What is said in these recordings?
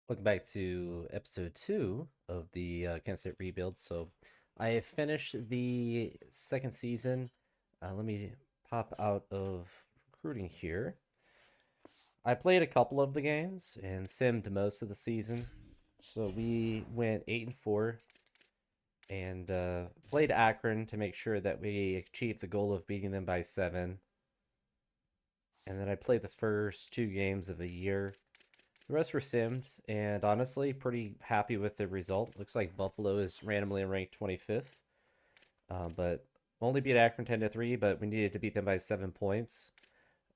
Welcome back to episode 2 of the Kansas State Rebuild. So I have finished the second season. Let me pop out of recruiting here. I played a couple of the games and simmed most of the season. So we went 8-4 and played Akron to make sure that we achieved the goal of beating them by 7. And then I played the first 2 games of the year. The rest were Sims, and honestly, pretty happy with the result. Looks like Buffalo is randomly ranked 25th, but only beat Akron 10-3, but we needed to beat them by 7 points,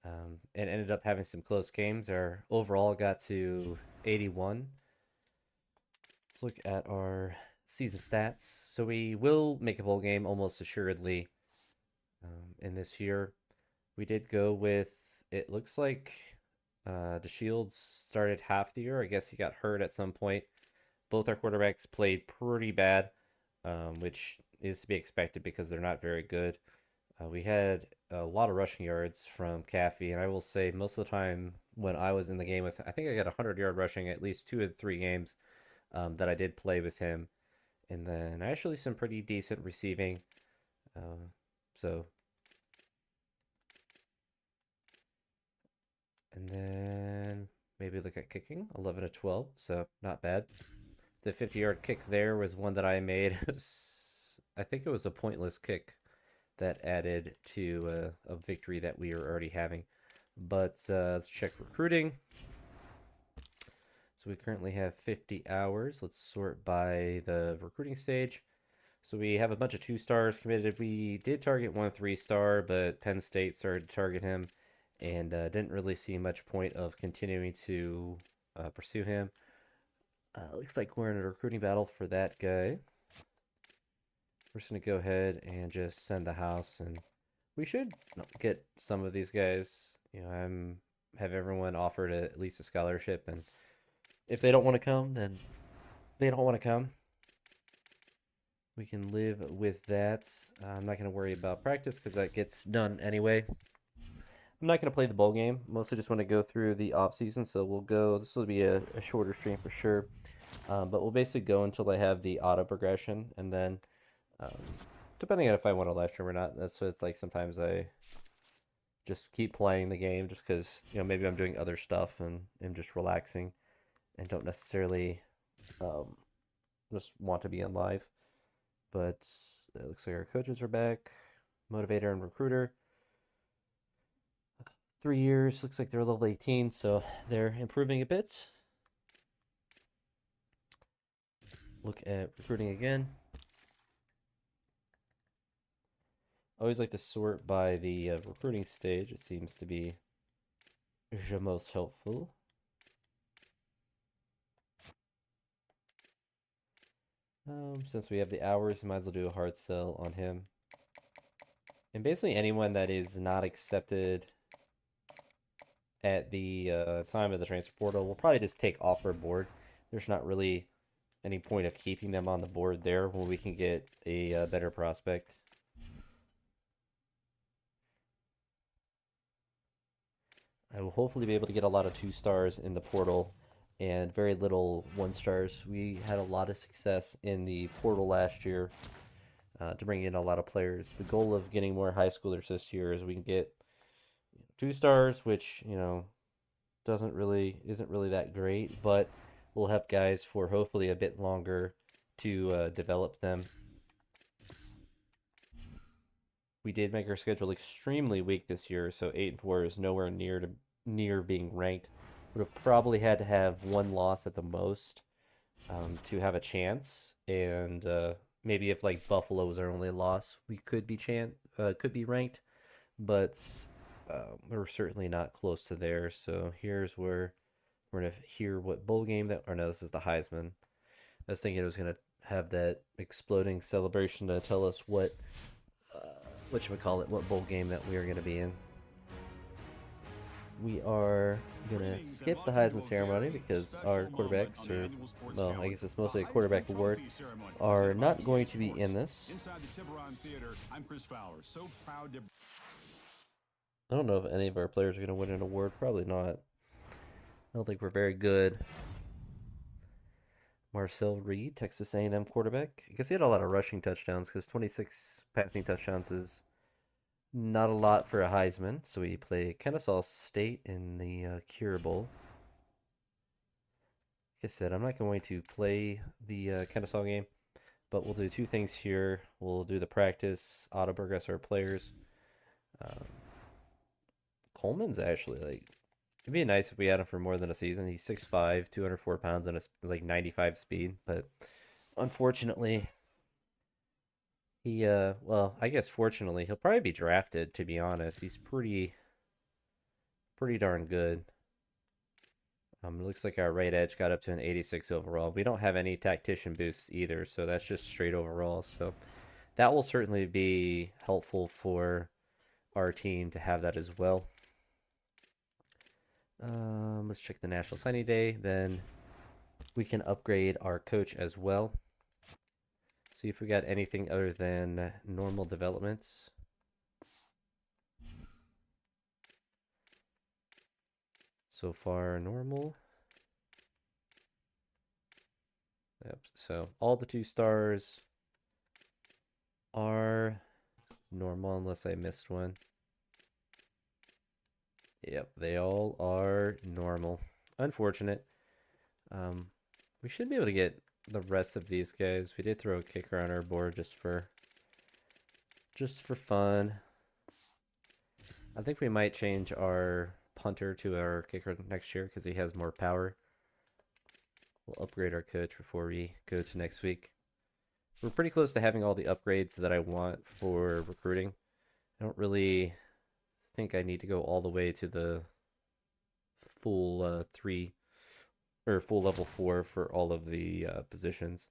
and ended up having some close games. Our overall got to 81. Let's look at our season stats. So we will make a bowl game almost assuredly in this year. We did go with, it looks like DeShields started half the year. I guess he got hurt at some point. Both our quarterbacks played pretty bad, which is to be expected because they're not very good. We had a lot of rushing yards from Caffey, and I will say most of the time when I was in the game with, I think I got 100-yard rushing at least 2 of the 3 games that I did play with him, and then actually some pretty decent receiving. So, and then maybe look at kicking, 11-12, so not bad. The 50-yard kick there was one that I made. I think it was a pointless kick that added to a victory that we were already having. But let's check recruiting. So we currently have 50 hours. Let's sort by the recruiting stage. So we have a bunch of 2 stars committed. We did target 1 3-star, but Penn State started to target him and didn't really see much point of continuing to pursue him. Looks like we're in a recruiting battle for that guy. We're just going to go ahead and just send the house, and we should get some of these guys. Have everyone offered at least a scholarship, and if they don't want to come, then they don't want to come. We can live with that. I'm not going to worry about practice because that gets done anyway. I'm not going to play the bowl game. Mostly just want to go through the off season. So we'll go. This will be a shorter stream for sure. But we'll basically go until I have the auto progression, and then um, depending on if I want to live stream or not. That's what it's like. Sometimes I just keep playing the game just because maybe I'm doing other stuff and am just relaxing and don't necessarily um, just want to be on live. But it looks like our coaches are back, motivator and recruiter. 3 years, looks like they're level 18, so they're improving a bit. Look at recruiting again. I always like to sort by the recruiting stage. It seems to be the most helpful. Since we have the hours, we might as well do a hard sell on him. And basically anyone that is not accepted at the time of the transfer portal will probably just take off our board. There's not really any point of keeping them on the board there when we can get a better prospect. I will hopefully be able to get a lot of 2 stars in the portal and very little 1 stars. We had a lot of success in the portal last year to bring in a lot of players. The goal of getting more high schoolers this year is we can get 2 stars, which isn't really that great, but we'll have guys for hopefully a bit longer to develop them. We did make our schedule extremely weak this year, so 8-4 is nowhere near being ranked. Would have probably had to have 1 loss at the most to have a chance, and maybe if like Buffalo was our only loss, we could be ranked, but we're certainly not close to there. So here's where we're gonna hear what bowl game that, or no, this is the Heisman. I was thinking it was gonna have that exploding celebration to tell us what bowl game that we are gonna be in. We are gonna skip the Heisman ceremony because our quarterbacks, or well, I guess it's mostly a quarterback award, are not going to be in this. Inside the Tiburon Theater, I'm Chris Fowler. So proud to. I don't know if any of our players are gonna win an award. Probably not. I don't think we're very good. Marcel Reed, Texas A&M quarterback. I guess he had a lot of rushing touchdowns because 26 passing touchdowns is not a lot for a Heisman. So we play Kennesaw State in the Cure Bowl. Like I said, I'm not going to play the Kennesaw game, but we'll do two things here. We'll do the practice, auto progress our players. Um, Coleman's actually it'd be nice if we had him for more than a season. He's 6'5", 204 pounds, and a like 95 speed. But unfortunately, well, I guess fortunately, he'll probably be drafted. To be honest, he's pretty darn good. It looks like our right edge got up to an 86 overall. We don't have any tactician boosts either, so that's just straight overall. So that will certainly be helpful for our team to have that as well. Let's check the National Signing Day. Then we can upgrade our coach as well. See if we got anything other than normal developments. So far, normal. Yep. So all the 2 stars are normal unless I missed one. Yep, they all are normal. Unfortunate. We should be able to get the rest of these guys. We did throw a kicker on our board just for fun. I think we might change our punter to our kicker next year because he has more power. We'll upgrade our coach before we go to next week. We're pretty close to having all the upgrades that I want for recruiting. I don't really think I need to go all the way to the full 3 or full level 4 for all of the positions.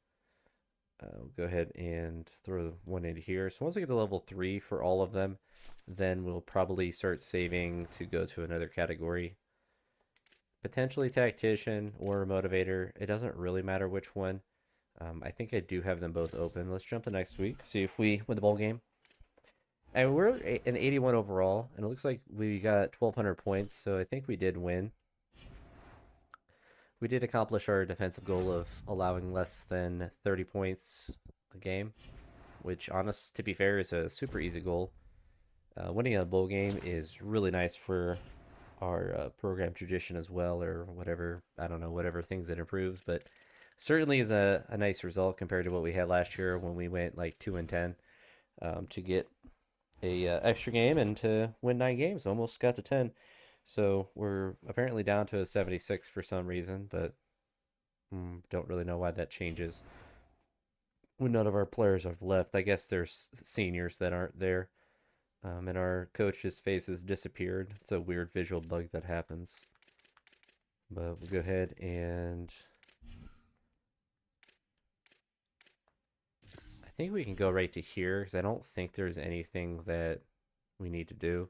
We'll go ahead and throw one into here. So once we get to level 3 for all of them, then we'll probably start saving to go to another category. Potentially tactician or motivator. It doesn't really matter which one. I think I do have them both open. Let's jump to next week, see if we win the bowl game. And we're an 81 overall, and it looks like we got 1,200 points, so I think we did win. We did accomplish our defensive goal of allowing less than 30 points a game, which, to be fair, is a super easy goal. Winning a bowl game is really nice for our program tradition as well, or whatever, I don't know, whatever things it improves, but certainly is a nice result compared to what we had last year when we went like 2-10 to get a extra game and to win 9 games. Almost got to 10. So we're apparently down to a 76 for some reason, but don't really know why that changes when none of our players have left. I guess there's seniors that aren't there. And our coach's face has disappeared. It's a weird visual bug that happens. But we'll go ahead and I think we can go right to here because I don't think there's anything that we need to do.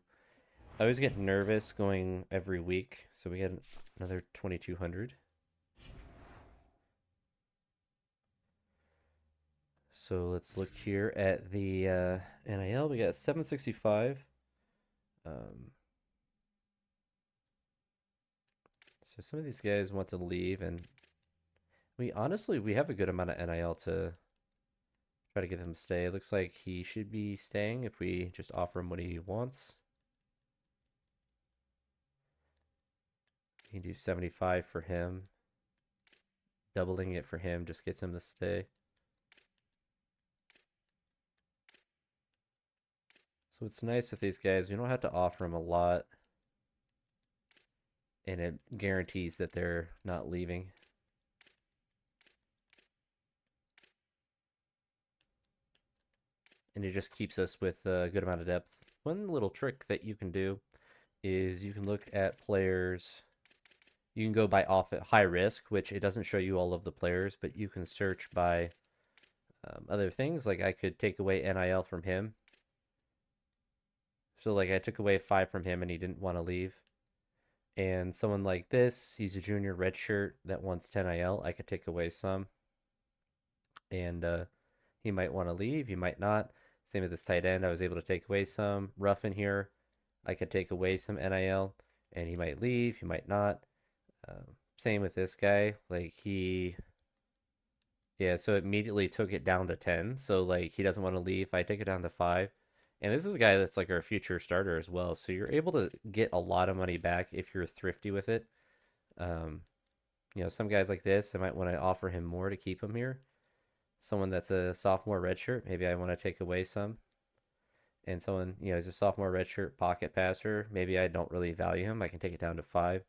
I always get nervous going every week, so we get another 2,200. So let's look here at the NIL. We got 765. So some of these guys want to leave, and we have a good amount of NIL to try to get him to stay. It looks like he should be staying if we just offer him what he wants. You can do 75 for him. Doubling it for him just gets him to stay. So it's nice with these guys. We don't have to offer them a lot. And it guarantees that they're not leaving. And it just keeps us with a good amount of depth. One little trick that you can do is you can look at players. You can go by high risk, which it doesn't show you all of the players, but you can search by other things. Like I could take away NIL from him. So like I took away 5 from him and he didn't want to leave. And someone like this, he's a junior redshirt that wants 10 NIL. I could take away some. And he might want to leave, he might not. Same with this tight end. I was able to take away some. Rough in here, I could take away some NIL. And he might leave, he might not. Same with this guy. Like he Yeah, so it immediately took it down to 10. So like he doesn't want to leave. I take it down to 5. And this is a guy that's like our future starter as well. So you're able to get a lot of money back if you're thrifty with it. Um, some guys like this, I might want to offer him more to keep him here. Someone that's a sophomore redshirt, maybe I want to take away some. And someone, is a sophomore redshirt pocket passer, maybe I don't really value him. I can take it down to 5.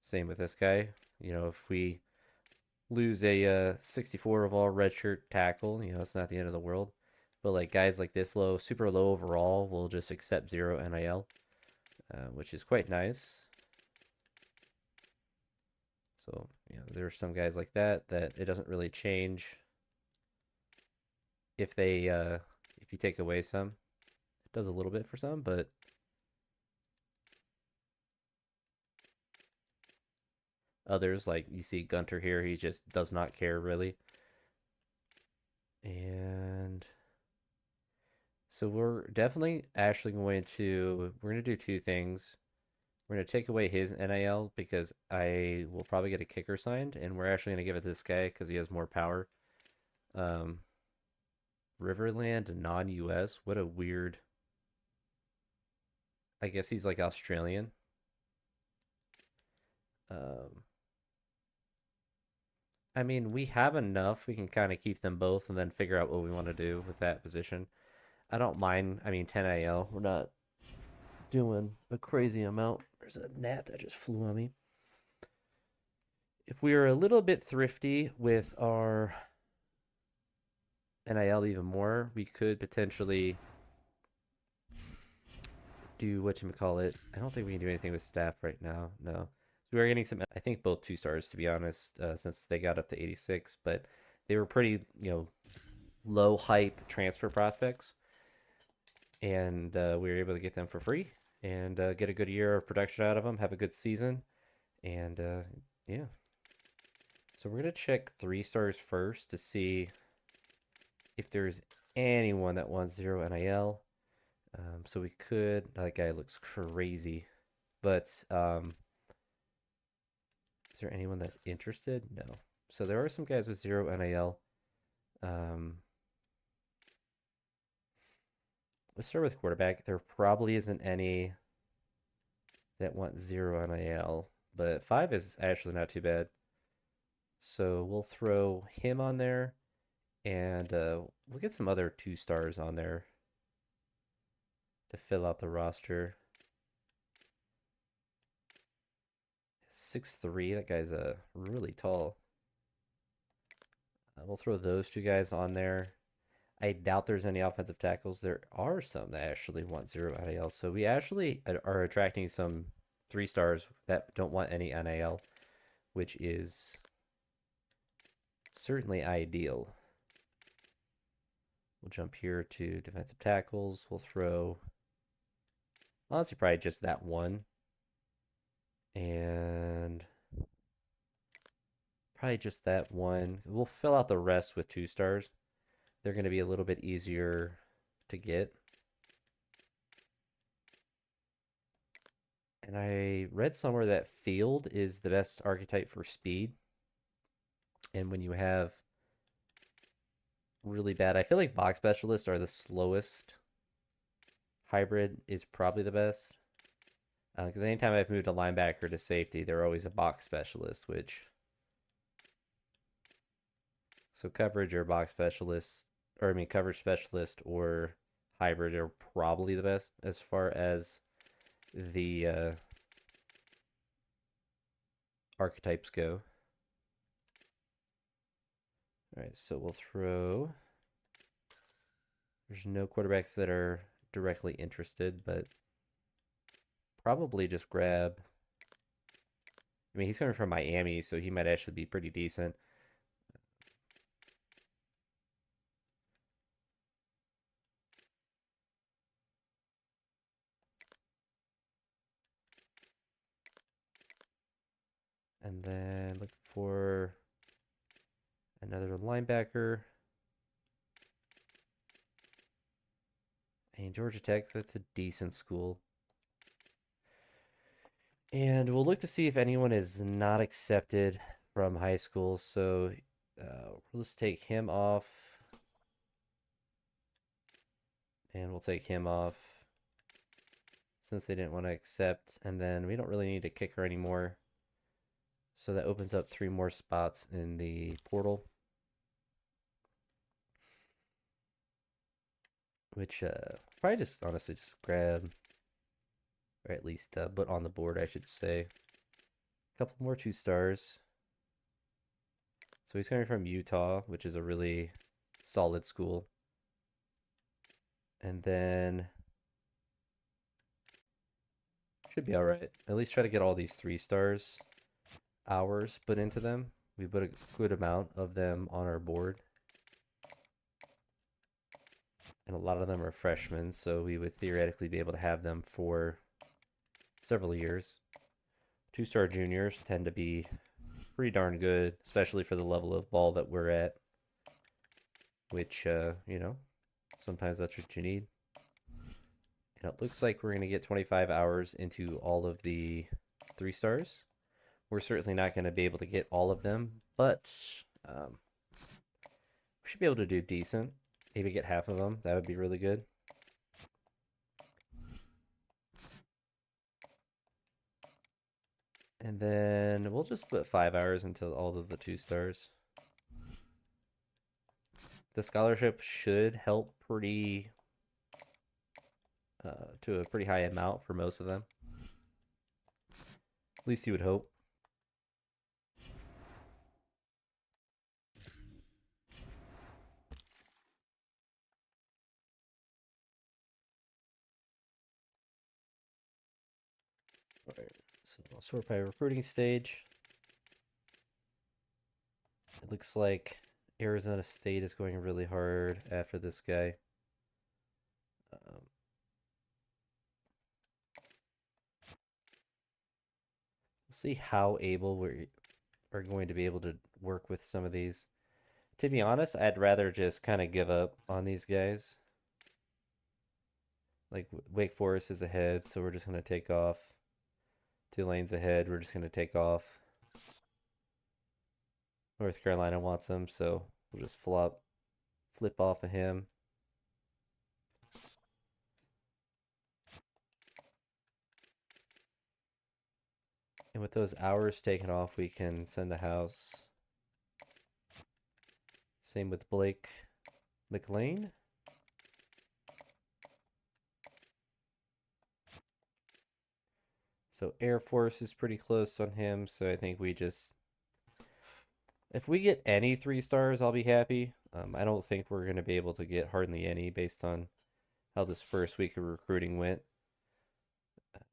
Same with this guy. If we lose a 64 overall redshirt tackle, it's not the end of the world. But like guys like this low, super low overall, will just accept 0 NIL, which is quite nice. So there are some guys like that it doesn't really change if you take away some. It does a little bit for some, but others, like you see Gunter here, he just does not care really. And so we're definitely actually we're going to do two things. We're going to take away his NIL because I will probably get a kicker signed, and we're actually going to give it to this guy because he has more power. Riverland non-US. What a weird. I guess he's like Australian. I mean, we have enough. We can kind of keep them both and then figure out what we want to do with that position. I don't mind. I mean, 10 AL. We're not doing a crazy amount. There's a gnat that just flew on me. If we are a little bit thrifty with our NIL even more, we could potentially do what you call it. I don't think we can do anything with staff right now. No. We are getting some, I think both 2 stars, to be honest, since they got up to 86, but they were pretty, low hype transfer prospects. And we were able to get them for free and get a good year of production out of them, have a good season. And yeah. So we're going to check 3 stars first to see if there's anyone that wants 0 NIL. So we could, that guy looks crazy. But is there anyone that's interested? No. So there are some guys with 0 NIL. Let's start with quarterback. There probably isn't any that want 0 NIL, but 5 is actually not too bad. So we'll throw him on there, and we'll get some other 2 stars on there to fill out the roster. 6'3", that guy's really tall. We'll throw those 2 guys on there. I doubt there's any offensive tackles. There are some that actually want 0 NIL. So we actually are attracting some 3 stars that don't want any NIL, which is certainly ideal. We'll jump here to defensive tackles. We'll throw, honestly, probably just that one. And probably just that one. We'll fill out the rest with 2 stars. They're going to be a little bit easier to get. And I read somewhere that field is the best archetype for speed. And when you have really bad, I feel like box specialists are the slowest. Hybrid is probably the best. Because anytime I've moved a linebacker to safety, they're always a box specialist, which... So coverage or box specialist, or I mean coverage specialist or hybrid are probably the best as far as the archetypes go. All right, so we'll throw. There's no quarterbacks that are directly interested, but probably just grab. I mean, he's coming from Miami, so he might actually be pretty decent. And then look for another linebacker. And Georgia Tech, that's a decent school. And we'll look to see if anyone is not accepted from high school. So We'll just take him off. And we'll take him off since they didn't want to accept. And then we don't really need a kicker anymore. So that opens up 3 more spots in the portal. Which probably just honestly just grab, or at least put on the board, I should say. A couple more 2-stars. So he's coming from Utah, which is a really solid school. And then should be all right. At least try to get all these 3-stars hours put into them. We put a good amount of them on our board. And a lot of them are freshmen, so we would theoretically be able to have them for several years. 2-star juniors tend to be pretty darn good, especially for the level of ball that we're at. Which, you know, sometimes that's what you need. And it looks like we're going to get 25 hours into all of the 3-stars. We're certainly not going to be able to get all of them, but we should be able to do decent. Maybe get half of them. That would be really good. And then we'll just put 5 hours into all of the 2-stars. The scholarship should help pretty to a pretty high amount for most of them. At least you would hope. Alright, so I'll sort by recruiting stage. It looks like Arizona State is going really hard after this guy. We'll see how able we are going to be able to work with some of these. To be honest, I'd rather just kind of give up on these guys. Like Wake Forest is ahead, so we're just going to take off. Tulane's ahead, we're just going to take off. North Carolina wants him, so we'll just flip off of him. And with those hours taken off, we can send a house. Same with Blake McLean. So Air Force is pretty close on him, so I think we just... If we get any 3-stars, I'll be happy. I don't think we're going to be able to get hardly any based on how this first week of recruiting went.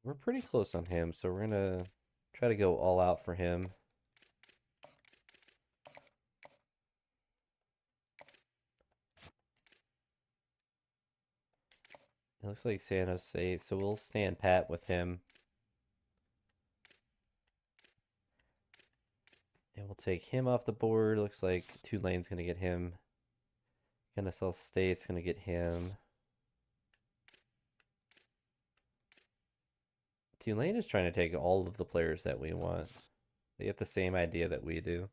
We're pretty close on him, so we're going to try to go all out for him. It looks like San Jose, so we'll stand pat with him. And we'll take him off the board. Looks like Tulane's going to get him. Kennesaw State's going to get him. Tulane is trying to take all of the players that we want. They have the same idea that we do.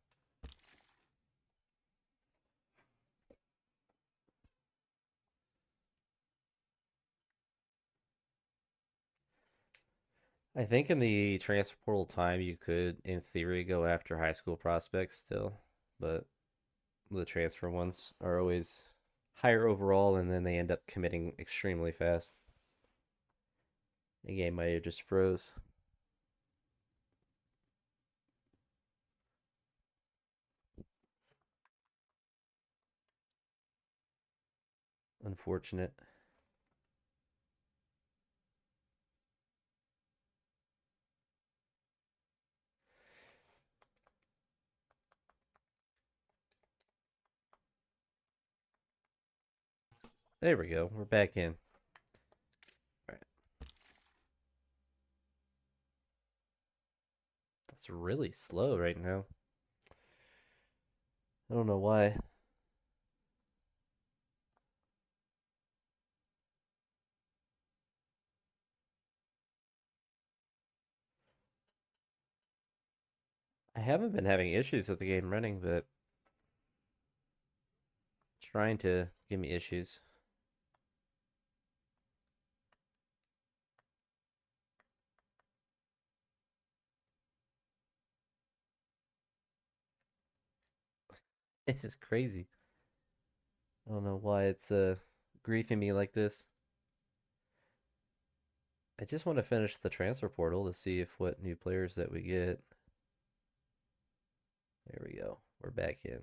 I think in the transfer portal time, you could, in theory, go after high school prospects still, but the transfer ones are always higher overall, and then they end up committing extremely fast. The game might have just froze. Unfortunate. There we go. We're back in. All right. That's really slow right now. I don't know why. I haven't been having issues with the game running, but trying to give me issues. This is crazy. I don't know why it's griefing me like this. I just want to finish the transfer portal to see if what new players that we get. There we go. We're back in.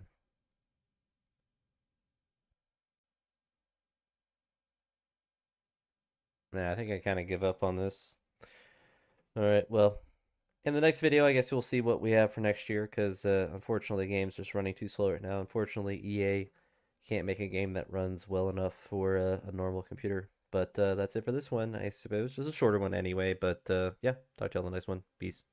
Nah, I think I kind of give up on this. All right, well, in the next video, I guess we'll see what we have for next year because unfortunately, the game's just running too slow right now. Unfortunately, EA can't make a game that runs well enough for a normal computer. But that's it for this one, I suppose. Just a shorter one anyway. But yeah, talk to you all in the next one. Peace.